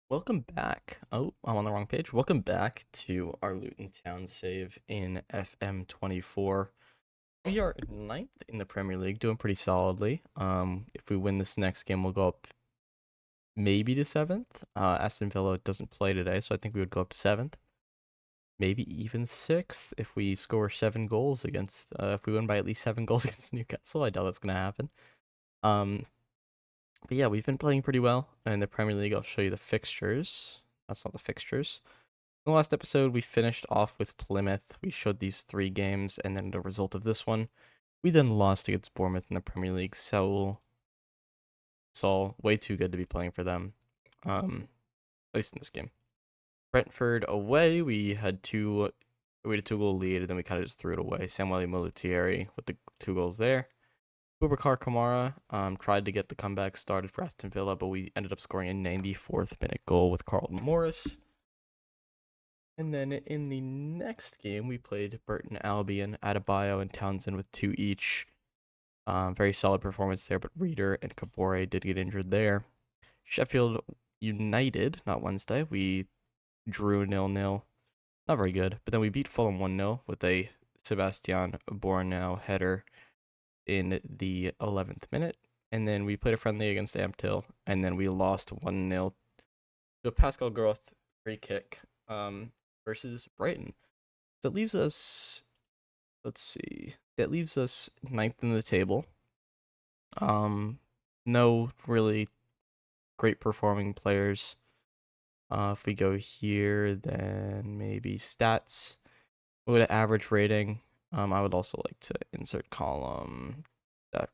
Welcome back. Oh, I'm on the wrong page. Welcome back to our Luton Town save in FM24. We are ninth in the Premier League, doing pretty solidly. If we win this next game, we'll go up maybe to seventh. Aston Villa doesn't play today, so I think we would go up to seventh. Maybe even sixth if we score 7 goals against. If we win by at least 7 goals against Newcastle, I doubt that's gonna happen. Um, but yeah, we've been playing pretty well in the Premier League. I'll show you the fixtures. That's not the fixtures. In the last episode, we finished off with Plymouth. We showed these 3 games, and then the result of this one, we then lost against Bournemouth in the Premier League. So it's all way too good to be playing for them, at least in this game. Brentford away, we had a 2 goal lead, and then we kind of just threw it away. Samuel Molitieri with the 2 goals there. Boubacar Kamara tried to get the comeback started for Aston Villa, but we ended up scoring a 94th minute goal with Carlton Morris. And then in the next game, we played Burton Albion, Adebayo, and Townsend with 2 each. Very solid performance there, but Reeder and Kabore did get injured there. Sheffield United, not Wednesday, we drew 0-0. Not very good, but then we beat Fulham 1-0 with a Sebastian Bornau header in the 11th minute. And then we played a friendly against Ampthill, and then we lost 1-0 to a Pascal Groth free kick. Versus Brighton. That leaves us, let's see, that leaves us ninth in the table. No really great performing players. If we go here, then maybe stats. We'll go to average rating. I would also like to insert column, that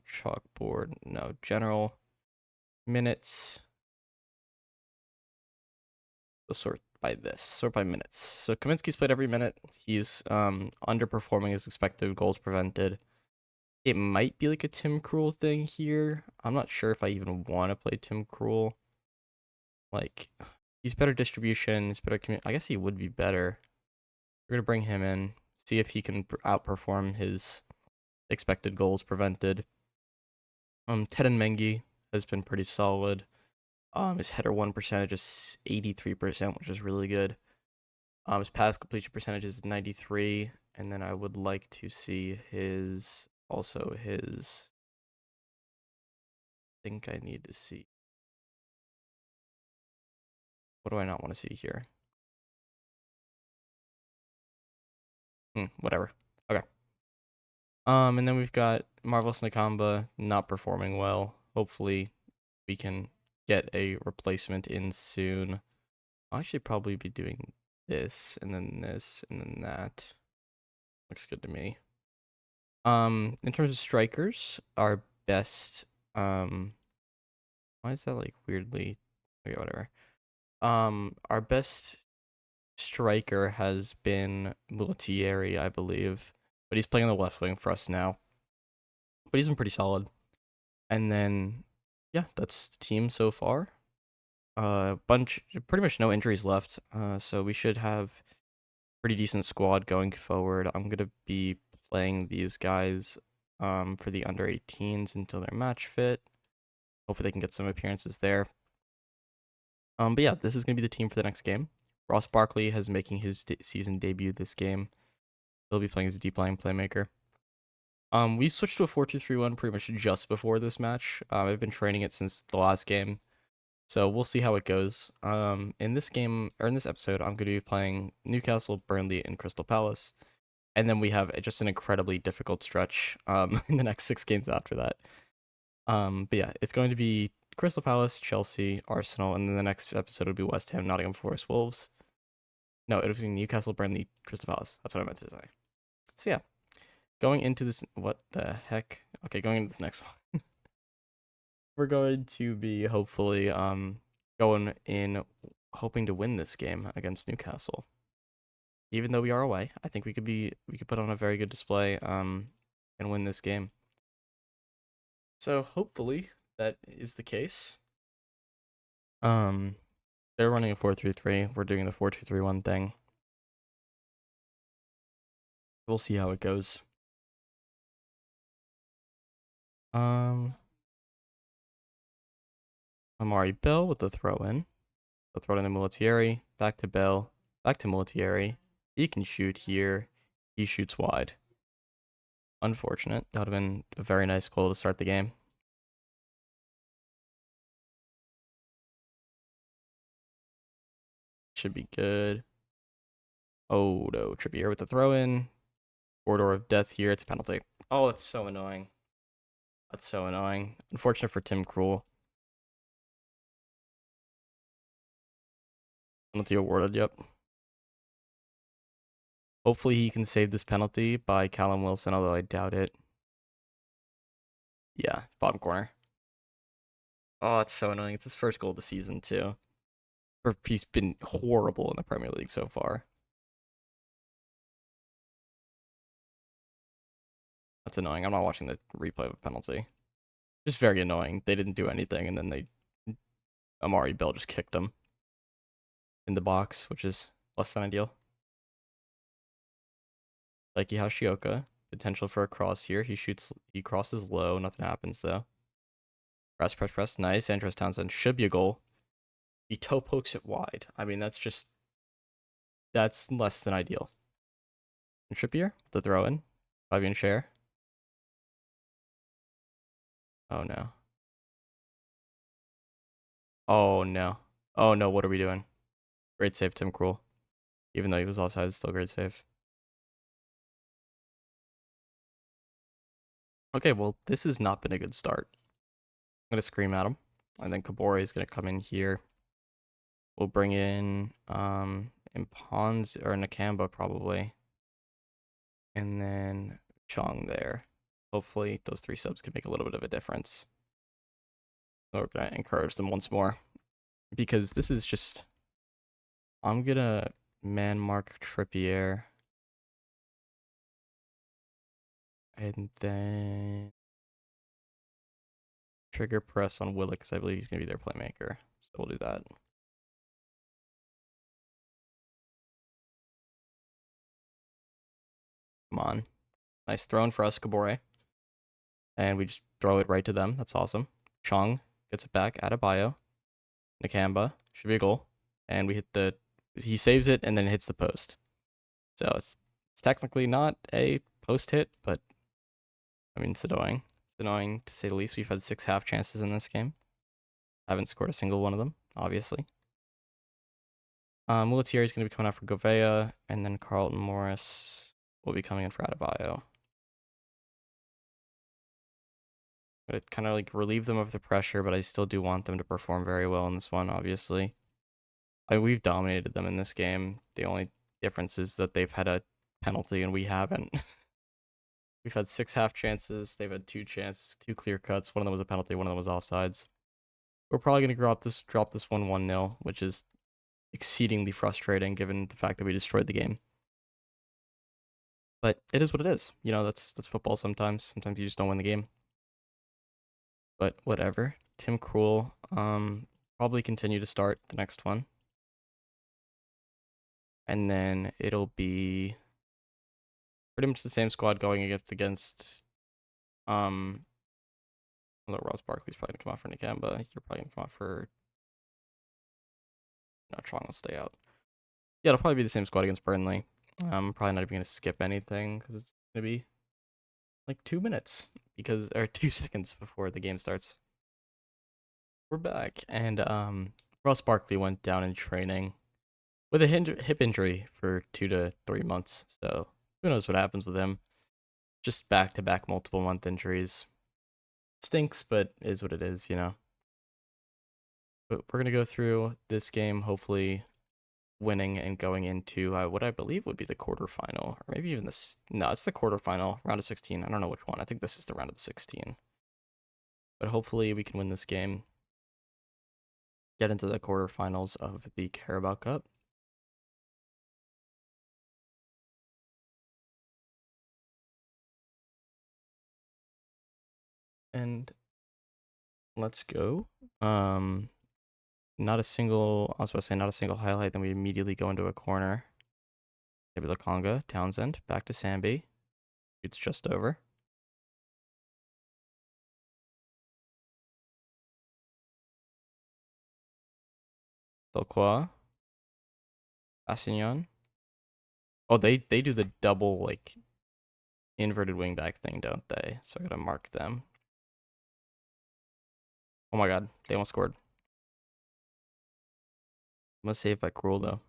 chalkboard, no, general minutes. We'll sort by minutes. So Kaminsky's played every minute. He's underperforming his expected goals prevented. It might be like a Tim Krul thing here. I'm not sure if I even want to play Tim Krul. Like, he's better distribution. He's better. I guess he would be better. We're gonna bring him in, see if he can outperform his expected goals prevented. Teden Mengi has been pretty solid. His header one percentage is 83%, which is really good. His pass completion percentage is 93, and then I would like to see his. I think I need to see. What do I not want to see here? Whatever. Okay. And then we've got Marvelous Nakamba not performing well. Hopefully, we can get a replacement in soon. I'll actually probably be doing this, and then this, and then that. Looks good to me. In terms of strikers, our best, why is that like weirdly, okay, whatever. Our best striker has been Multieri, I believe, but he's playing on the left wing for us now. But he's been pretty solid. And then, yeah, that's the team so far. Pretty much no injuries left. So we should have pretty decent squad going forward. I'm gonna be playing these guys, for the under 18s until they're match fit. Hopefully they can get some appearances there. But yeah, this is gonna be the team for the next game. Ross Barkley has making his season debut this game. He'll be playing as a deep line playmaker. We switched to a 4-2-3-1 pretty much just before this match. I've been training it since the last game, so we'll see how it goes. In this game or in this episode, I'm going to be playing Newcastle, Burnley, and Crystal Palace, and then we have just an incredibly difficult stretch in the next 6 games after that. But yeah, it's going to be Crystal Palace, Chelsea, Arsenal, and then the next episode will be West Ham, Nottingham Forest, Wolves. No, it'll be Newcastle, Burnley, Crystal Palace. That's what I meant to say. So yeah, going into this, what the heck? Okay, going into this next one, we're going to be hopefully going in hoping to win this game against Newcastle. Even though we are away, I think we could put on a very good display and win this game. So hopefully that is the case. They're running a 4-3-3. We're doing the 4-2-3-1 thing. We'll see how it goes. Amari Bell with the throw in. So throw it into Mulattieri, back to Bell, back to Mulattieri. He can shoot here. He shoots wide. Unfortunate. That would have been a very nice goal to start the game. Should be good. Oh no, Trippier with the throw in. Corridor of death here. It's a penalty. Oh, that's so annoying. That's so annoying. Unfortunate for Tim Krul. Penalty awarded, yep. Hopefully he can save this penalty by Callum Wilson, although I doubt it. Yeah, bottom corner. Oh, it's so annoying. It's his first goal of the season, too. He's been horrible in the Premier League so far. That's annoying. I'm not watching the replay of a penalty. Just very annoying. They didn't do anything, and then Amari Bell just kicked him in the box, which is less than ideal. Like Hashioka, potential for a cross here. He crosses low. Nothing happens, though. Press. Nice. Andros Townsend should be a goal. He toe pokes it wide. I mean, that's less than ideal. And Trippier, the throw in. Fabian Schär. Oh no. Oh no. Oh no, what are we doing? Great save, Tim Krul. Even though he was offside, it's still great save. Okay, well, this has not been a good start. I'm gonna scream at him. And then Kabore is gonna come in here. We'll bring in Impons or Nakamba probably. And then Chong there. Hopefully those 3 subs can make a little bit of a difference. We're gonna encourage them once more. Because this is just, I'm gonna man mark Trippier. And then trigger press on Willock because I believe he's gonna be their playmaker. So we'll do that. Come on. Nice throw for us, Kabore. And we just throw it right to them. That's awesome. Chong gets it back. Adebayo. Nakamba. Should be a goal. And we hit he saves it and then hits the post. So it's technically not a post hit, but I mean, it's annoying. It's annoying to say the least. We've had 6 half chances in this game. Haven't scored a single one of them, obviously. Mulattieri is going to be coming out for Govea, and then Carlton Morris will be coming in for Adebayo. It kind of like relieve them of the pressure, but I still do want them to perform very well in this one, obviously. We've dominated them in this game. The only difference is that they've had a penalty and we haven't. We've had 6 half chances. They've had 2 chances, 2 clear cuts. One of them was a penalty, one of them was offsides. We're probably going to drop this one 1-0, which is exceedingly frustrating given the fact that we destroyed the game. But it is what it is. You know, that's football sometimes. Sometimes you just don't win the game. But whatever. Tim Krul, probably continue to start the next one. And then it'll be pretty much the same squad going against although Ross Barkley's probably gonna come out for Nakamba. You're probably gonna come out for no, Chong will stay out. Yeah, it'll probably be the same squad against Burnley. I'm probably not even gonna skip anything because it's gonna be like 2 minutes or 2 seconds before the game starts. We're back, and Ross Barkley went down in training with a hip injury for 2 to 3 months. So who knows what happens with him? Just back-to-back multiple month injuries. Stinks, but is what it is, you know. But we're gonna go through this game, hopefully winning and going into what I believe would be the quarterfinal, or maybe even this. No, it's the quarterfinal, round of 16. I don't know which one. I think this is the round of the 16. But hopefully we can win this game, get into the quarterfinals of the Carabao Cup. And let's go. Not a single, I was about to say not a single highlight, then we immediately go into a corner. Maybe Lakonga, Townsend, back to Sambi. It's just over. Delcroix. Assignon. Oh, they do the double, like, inverted wingback thing, don't they? So I gotta mark them. Oh my god, they almost scored. I'm gonna save by Cruel, though.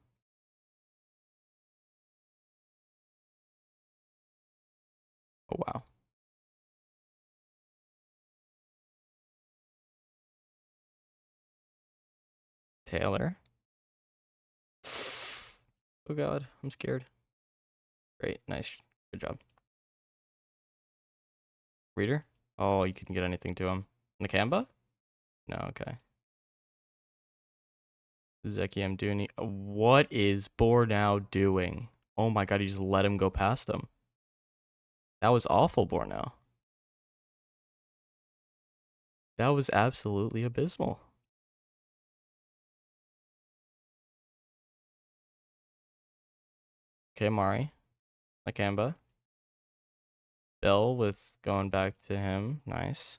Oh, wow. Taylor. Oh god, I'm scared. Great, nice. Good job. Reader? Oh, you couldn't get anything to him. Nakamba? No, okay. Zeki Amdouni. What is Bornau doing? Oh my god, you just let him go past him. That was awful, Bornau. That was absolutely abysmal. Okay, Mari. Nakamba. Bell with going back to him. Nice.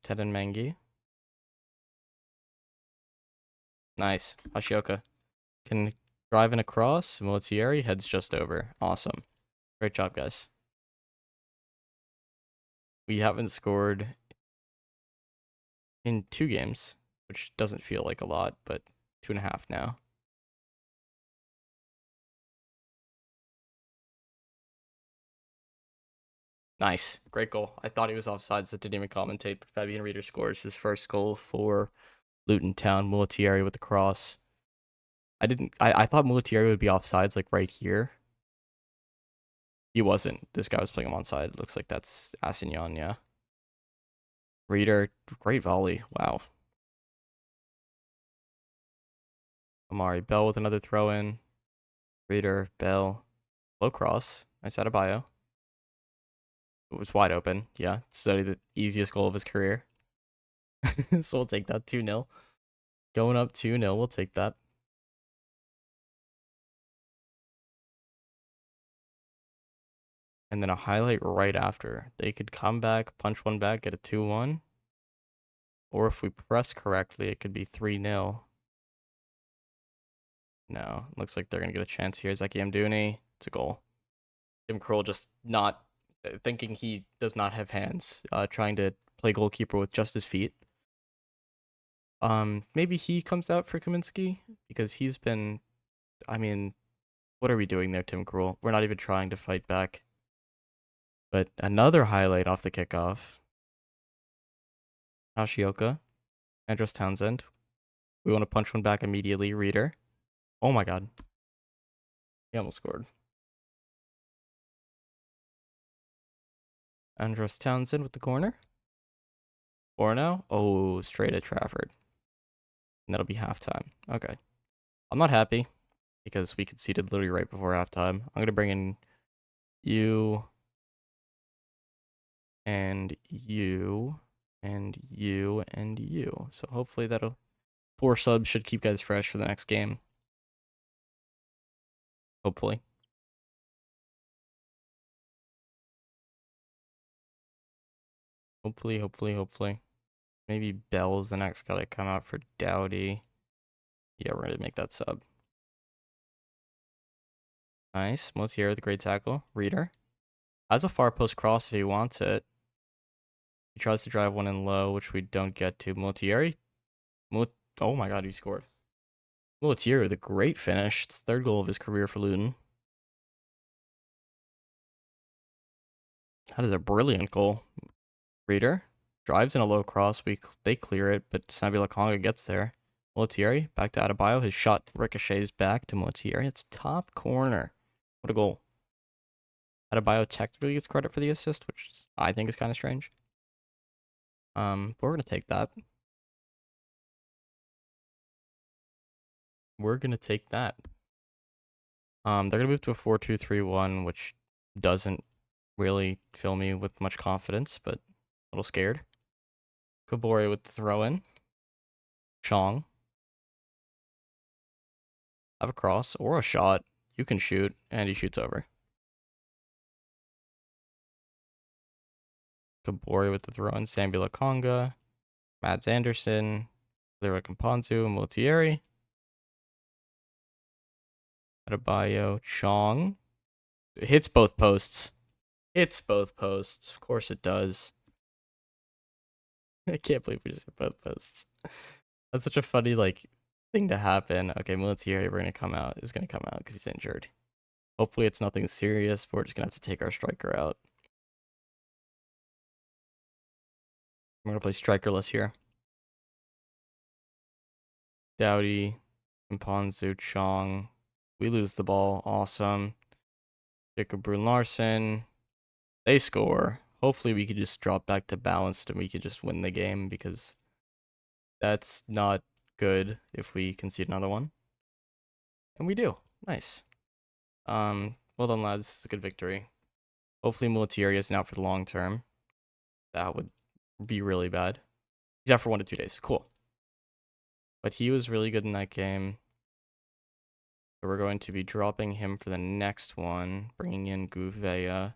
Teden Mengi. Nice. Hashioka can drive in across. Motieri heads just over. Awesome. Great job, guys. We haven't scored in 2 games, which doesn't feel like a lot, but 2.5 now. Nice. Great goal. I thought he was offside, so didn't even commentate, but Fabian Reeder scores his first goal for Luton Town. Mulattieri with the cross. I thought Mulattieri would be offsides, like right here. He wasn't. This guy was playing him onside. It looks like that's Assignon, yeah. Reeder, great volley. Wow. Amari Bell with another throw in. Reeder, Bell, low cross. Nice out of bio. It was wide open. Yeah, it's the easiest goal of his career. So we'll take that 2-0. Going up 2-0, we'll take that. And then a highlight right after. They could come back, punch one back, get a 2-1. Or if we press correctly, it could be 3-0. No, looks like they're going to get a chance here. Zeki Amdouni, it's a goal. Tim Kroll just not thinking he does not have hands, trying to play goalkeeper with just his feet. Maybe he comes out for Kaminsky because he's been, I mean, what are we doing there, Tim Krul? We're not even trying to fight back. But another highlight off the kickoff. Hashioka, Andros Townsend. We want to punch one back immediately. Reader. Oh my god. He almost scored. Andros Townsend with the corner. Borno. Oh, straight at Trafford. And that'll be halftime. Okay. I'm not happy because we conceded literally right before halftime. I'm going to bring in you and you and you and you. So hopefully that'll 4 subs should keep guys fresh for the next game. Hopefully. Hopefully. Maybe Bell's the next guy to come out for Dowdy. Yeah, we're going to make that sub. Nice. Motier with a great tackle. Reader. Has a far post cross if he wants it. He tries to drive one in low, which we don't get to. Motieri. Oh my god, he scored. Motieri with a great finish. It's the 3rd goal of his career for Luton. That is a brilliant goal. Reader. Drives in a low cross. They clear it, but Sabila Conga gets there. Motieri back to Adebayo. His shot ricochets back to Motieri. It's top corner. What a goal. Adebayo technically gets credit for the assist, which I think is kind of strange. But we're going to take that. We're going to take that. They're going to move to a 4-2-3-1, which doesn't really fill me with much confidence, but a little scared. Kabori with the throw in. Chong. Have a cross or a shot. You can shoot, and he shoots over. Kabori with the throw in. Sambula Conga. Mads Anderson. There were Campanzu, Multieri, Adebayo, Chong. It hits both posts. Hits both posts. Of course it does. I can't believe we just hit both posts. That's such a funny thing to happen. Okay, Multieri, we're gonna come out. Is gonna come out because he's injured. Hopefully it's nothing serious, but we're just gonna have to take our striker out. We're gonna play strikerless here. Dowdy, Mponzu, Chong. We lose the ball. Awesome. Jacob Brun Larson. They score. Hopefully we could just drop back to balanced and we could just win the game because that's not good if we concede another one. And we do. Nice. Well done, lads. It's a good victory. Hopefully Multieri isn't out for the long term. That would be really bad. He's out for 1 to 2 days. Cool. But he was really good in that game. So we're going to be dropping him for the next one, bringing in Gouveia.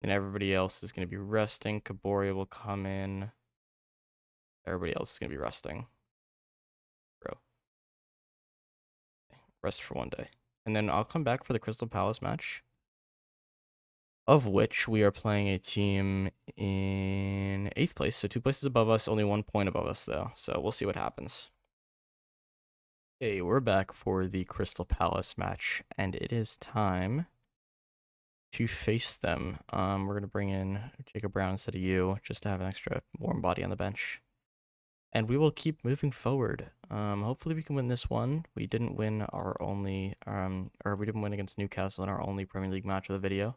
And everybody else is going to be resting. Kaboria will come in. Everybody else is going to be resting. Bro. Rest for 1 day. And then I'll come back for the Crystal Palace match. Of which we are playing a team in 8th place. So 2 places above us, only 1 point above us though. So we'll see what happens. Okay, we're back for the Crystal Palace match. And it is time to face them. We're going to bring in Jacob Brown instead of you, just to have an extra warm body on the bench. And we will keep moving forward. Hopefully we can win this one. We didn't win our only, or we didn't win against Newcastle in our only Premier League match of the video.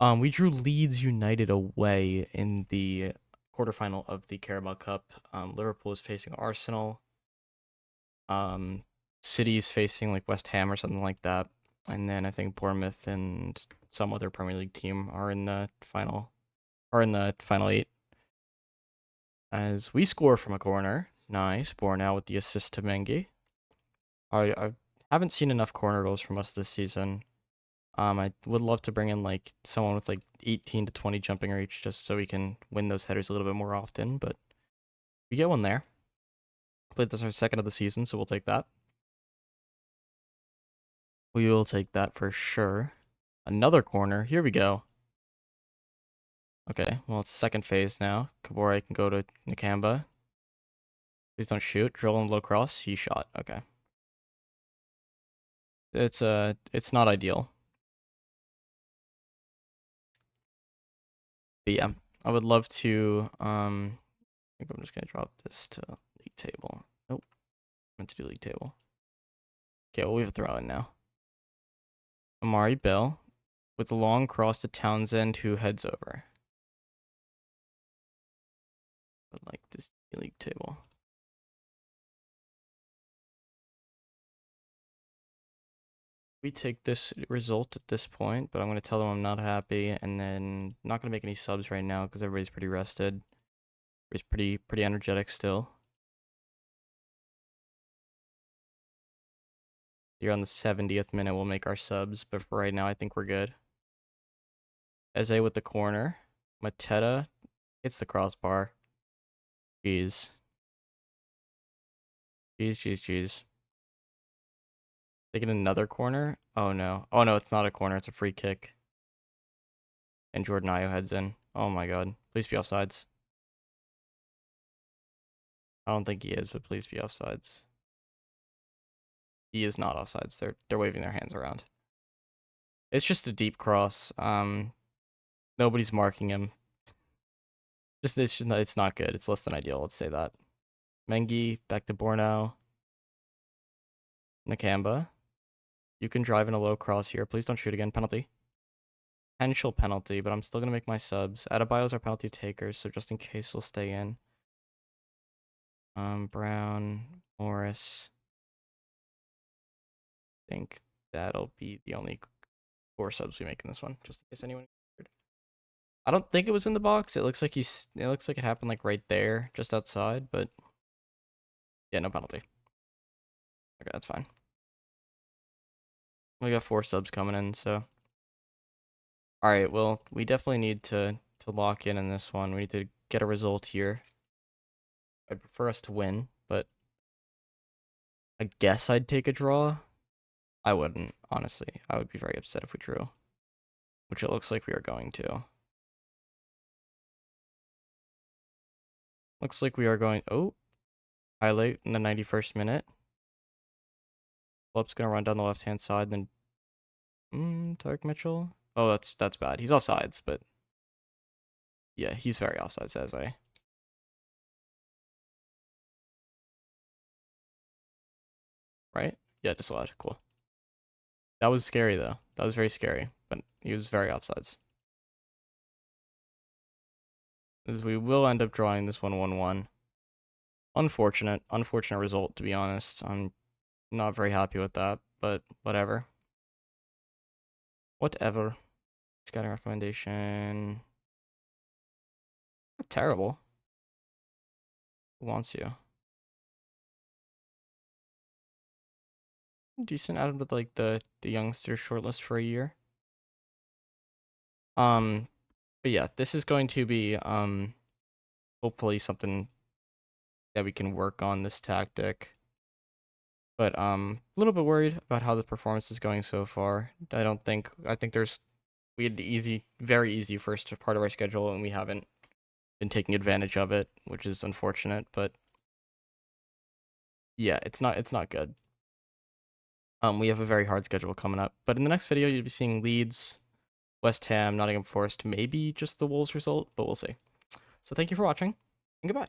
We drew Leeds United away in the quarterfinal of the Carabao Cup. Liverpool is facing Arsenal. City is facing like West Ham or something like that. And then I think Bournemouth and some other Premier League team are in the final 8. As we score from a corner. Nice. Bornau with the assist to Mengi. I haven't seen enough corner goals from us this season. I would love to bring in like someone with like 18 to 20 jumping reach just so we can win those headers a little bit more often, but we get one there. But this is our second of the season, so we'll take that. We will take that for sure. Another corner. Here we go. Okay, well, it's second phase now. Kabore can go to Nakamba. Please don't shoot. Drill and low cross. He shot. Okay. It's not ideal. But yeah, I would love to, I think I'm just going to drop this to league table. Nope. I meant to do league table. Okay, well, we have a throw in now. Amari Bell with a long cross to Townsend, who heads over. But like this league table. We take this result at this point, but I'm going to tell them I'm not happy, and then not going to make any subs right now because everybody's pretty rested. Everybody's pretty energetic still. Here on the 70th minute, we'll make our subs, but for right now, I think we're good. Eze with the corner. Mateta hits the crossbar. Jeez. Jeez. Taking another corner? Oh no. Oh no, it's not a corner, it's a free kick. And Jordan Ayew heads in. Oh my god. Please be offsides. I don't think he is, but please be offsides. He is not offsides. They're waving their hands around. It's just a deep cross. Nobody's marking him. It's not good. It's less than ideal, let's say that. Mengi, back to Bornau. Nakamba. You can drive in a low cross here. Please don't shoot again. Penalty. Potential penalty, but I'm still going to make my subs. Adebayo's our penalty takers, so just in case he'll stay in. Brown, Morris. I think that'll be the only 4 subs we make in this one, just in case anyone. I don't think it was in the box. It looks like it happened like right there, just outside, but yeah, no penalty. Okay, that's fine. We got 4 subs coming in, so. Alright, well, we definitely need to lock in this one. We need to get a result here. I'd prefer us to win. but I guess I'd take a draw. I wouldn't, honestly. I would be very upset if we drew, which it looks like we are going to. Looks like we are going. Oh, highlight in the 91st minute. Flip's gonna run down the left-hand side, then Tarek Mitchell. Oh, that's bad. He's offsides, but yeah, he's very offsides, as I. Right? Yeah, disallowed. Cool. That was scary though. That was very scary, but he was very offsides. As we will end up drawing this 1-1-1. Unfortunate result, to be honest. I'm not very happy with that, but whatever. Whatever. Scouting recommendation. Not terrible. Who wants you? Decent added with like the youngster shortlist for a year. But yeah, this is going to be hopefully something that we can work on, this tactic. But a little bit worried about how the performance is going so far. I think we had the very easy first part of our schedule, and we haven't been taking advantage of it, which is unfortunate. But yeah, it's not good. We have a very hard schedule coming up. But in the next video, you'll be seeing Leeds, West Ham, Nottingham Forest, maybe just the Wolves result, but we'll see. So thank you for watching, and goodbye.